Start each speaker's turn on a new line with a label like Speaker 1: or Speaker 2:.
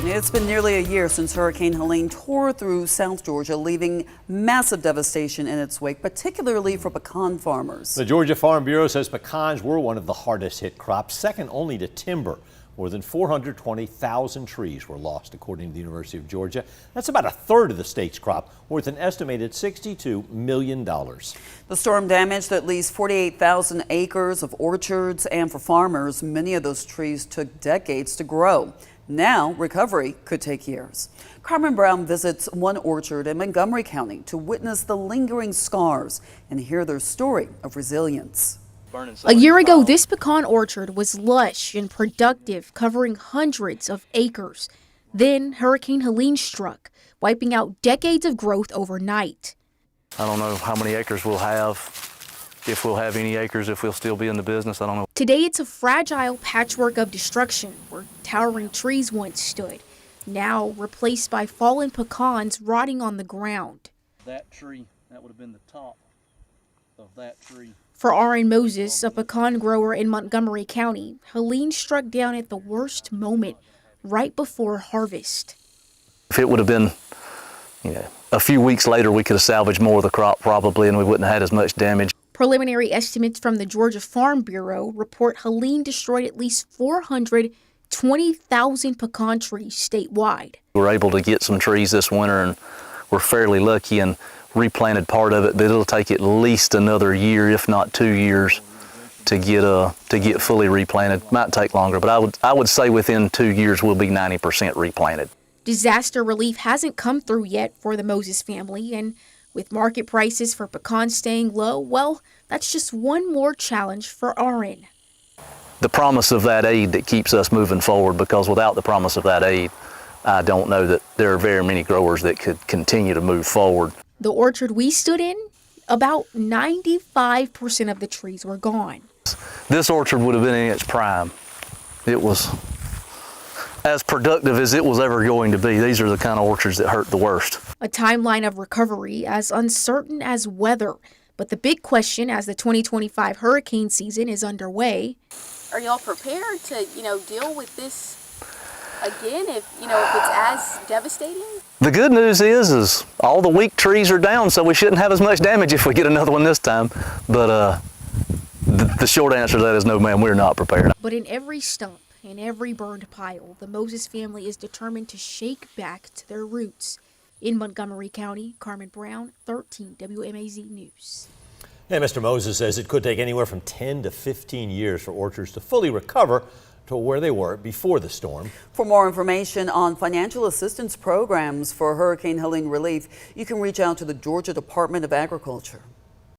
Speaker 1: It's been nearly a year since Hurricane Helene tore through South Georgia, leaving massive devastation in its wake, particularly for pecan farmers.
Speaker 2: The Georgia Farm Bureau says pecans were one of the hardest hit crops, second only to timber. More than 420,000 trees were lost, according to the University of Georgia. That's about a third of the state's crop, worth an estimated $62 million.
Speaker 1: The storm damaged at least 48,000 acres of orchards, and for farmers, many of those trees took decades to grow. Now, recovery could take years. Carmen Brown visits one orchard in Montgomery County to witness the lingering scars and hear their story of resilience.
Speaker 3: A year ago, this pecan orchard was lush and productive, covering hundreds of acres. Then Hurricane Helene struck, wiping out decades of growth overnight.
Speaker 4: I don't know how many acres we'll have, if we'll have any acres, if we'll still be in the business, I don't know.
Speaker 3: Today, it's a fragile patchwork of destruction where towering trees once stood, now replaced by fallen pecans rotting on the ground.
Speaker 5: That tree, that would have been the top of that tree.
Speaker 3: For Aaron Moses, a pecan grower in Montgomery County, Helene struck down at the worst moment, right before harvest.
Speaker 4: If it would have been, a few weeks later, we could have salvaged more of the crop probably, and we wouldn't have had as much damage.
Speaker 3: Preliminary estimates from the Georgia Farm Bureau report Helene destroyed at least 420,000 pecan trees statewide.
Speaker 4: We were able to get some trees this winter, and we're fairly lucky and replanted part of it, but it'll take at least another year, if not 2 years, to get fully replanted. Might take longer, but I would say within 2 years we'll be 90% replanted.
Speaker 3: Disaster relief hasn't come through yet for the Moses family, and with market prices for pecans staying low, well, that's just one more challenge for Aaron.
Speaker 4: The promise of that aid that keeps us moving forward, because without the promise of that aid, I don't know that there are very many growers that could continue to move forward.
Speaker 3: The orchard we stood in, about 95% of the trees were gone.
Speaker 4: This orchard would have been in its prime. It was as productive as it was ever going to be. These are the kind of orchards that hurt the worst.
Speaker 3: A timeline of recovery as uncertain as weather. But the big question as the 2025 hurricane season is underway.
Speaker 6: Are y'all prepared to, deal with this again if it's as devastating?
Speaker 4: The good news is all the weak trees are down, so we shouldn't have as much damage if we get another one this time. But the short answer to that is no, ma'am, we're not prepared.
Speaker 3: But in every stump, in every burned pile, the Moses family is determined to shake back to their roots. In Montgomery County, Carmen Brown, 13 WMAZ News.
Speaker 2: And Mr. Moses says it could take anywhere from 10 to 15 years for orchards to fully recover to where they were before the storm.
Speaker 1: For more information on financial assistance programs for Hurricane Helene relief, you can reach out to the Georgia Department of Agriculture.